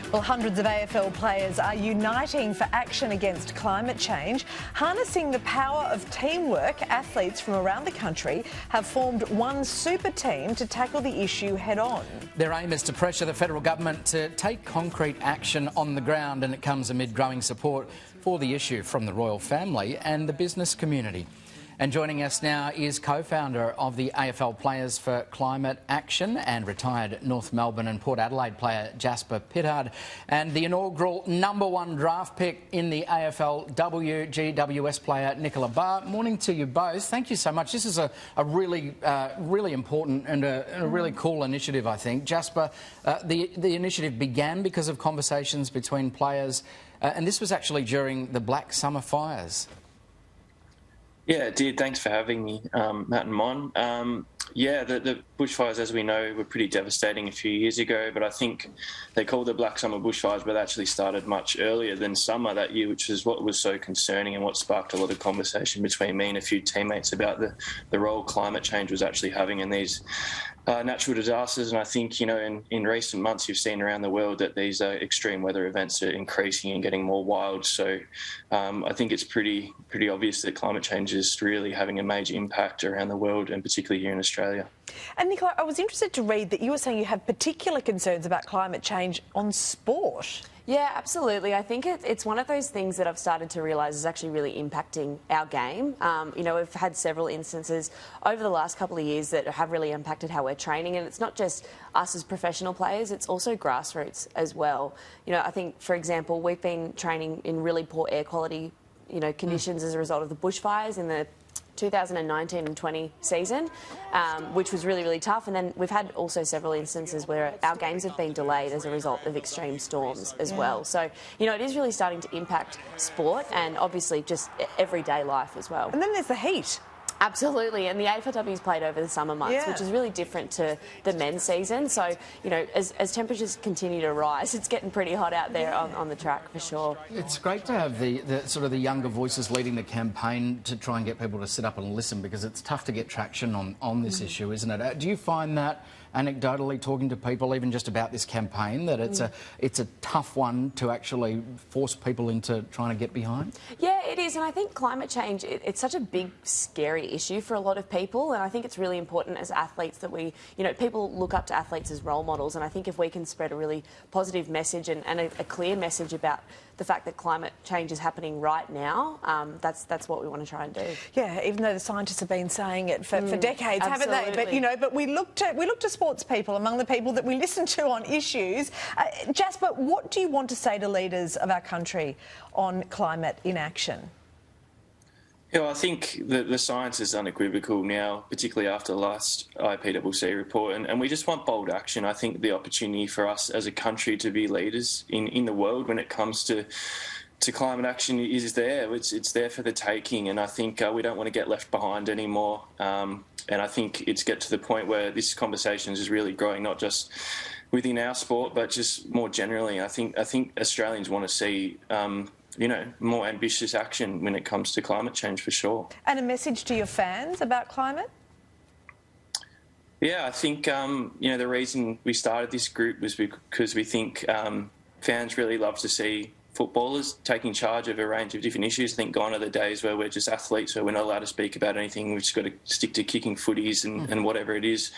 Well, hundreds of AFL players are uniting for action against climate change. Harnessing the power of teamwork, athletes from around the country have formed one super team to tackle the issue head on. Their aim is to pressure the federal government to take concrete action on the ground, and it comes amid growing support for the issue from the royal family and the business community. And joining us now is co-founder of the AFL Players for Climate Action and retired North Melbourne and Port Adelaide player Jasper Pittard, and the inaugural #1 draft pick in the AFLW GWS player Nicola Barr. Morning to you both. Thank you so much. This is a really important and a really cool initiative, I think. Jasper, the initiative began because of conversations between players, and this was actually during the Black Summer fires. Yeah, it did. Thanks for having me, Matt and Mon. The bushfires, as we know, were pretty devastating a few years ago, but I think they called the Black Summer bushfires, but they actually started much earlier than summer that year, which is what was so concerning and what sparked a lot of conversation between me and a few teammates about the role climate change was actually having in these natural disasters. And I think, in recent months you've seen around the world that these extreme weather events are increasing and getting more wild. So I think it's pretty obvious that climate change is really having a major impact around the world, and particularly here in Australia. And Nicola, I was interested to read that you were saying you have particular concerns about climate change on sport. Yeah, absolutely. I think it's one of those things that I've started to realise is actually really impacting our game. We've had several instances over the last couple of years that have really impacted how we're training, and it's not just us as professional players, it's also grassroots as well. I think, for example, we've been training in really poor air quality, conditions as a result of the bushfires in the 2019 and 20 season, which was really, really tough. And then we've had also several instances where our games have been delayed as a result of extreme storms as well. So, it is really starting to impact sport and obviously just everyday life as well. And then there's the heat. Absolutely, and the AFLW's played over the summer months, which is really different to the men's season. So, as temperatures continue to rise, it's getting pretty hot out there on the track for sure. It's great to have the sort of the younger voices leading the campaign to try and get people to sit up and listen, because it's tough to get traction on this issue, isn't it? Do you find that anecdotally, talking to people even just about this campaign, that it's a tough one to actually force people into trying to get behind? Yeah, it is, and I think climate change, it's such a big, scary issue for a lot of people, and I think it's really important as athletes that we, people look up to athletes as role models, and I think if we can spread a really positive message and a clear message about the fact that climate change is happening right now, that's what we want to try and do. Yeah, even though the scientists have been saying it for decades, haven't they? But we look to sports people among the people that we listen to on issues. Jasper, what do you want to say to leaders of our country on climate inaction? I think the science is unequivocal now, particularly after the last IPCC report, and we just want bold action. I think the opportunity for us as a country to be leaders in the world when it comes to climate action is there. It's there for the taking, and I think we don't want to get left behind anymore. And I think it's get to the point where this conversation is really growing, not just within our sport, but just more generally. I think Australians want to see more ambitious action when it comes to climate change, for sure. And a message to your fans about climate? Yeah, I think, the reason we started this group was because we think fans really love to see footballers taking charge of a range of different issues. I think gone are the days where we're just athletes, where we're not allowed to speak about anything. We've just got to stick to kicking footies and whatever it is.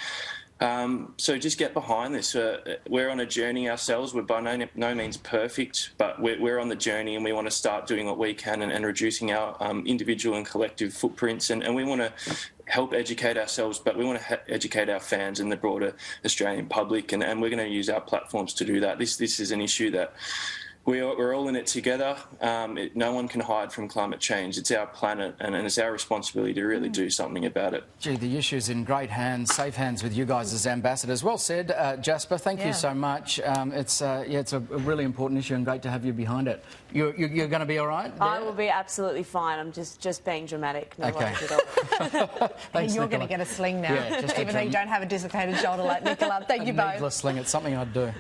So just get behind this. We're on a journey ourselves. We're by no means perfect, but we're on the journey, and we want to start doing what we can and reducing our individual and collective footprints. And we want to help educate ourselves, but we want to educate our fans and the broader Australian public, and we're going to use our platforms to do that. This is an issue that we're all in it together. No one can hide from climate change. It's our planet, and it's our responsibility to really do something about it. Gee, the issue's in great hands, safe hands with you guys as ambassadors. Well said, Jasper. Thank you so much. It's a really important issue, and great to have you behind it. You're going to be all right? I will be absolutely fine. I'm just being dramatic. No worries at all. And you're going to get a sling now, even though you don't have a dislocated shoulder like Nicola. Thank you both. A needless sling. It's something I'd do.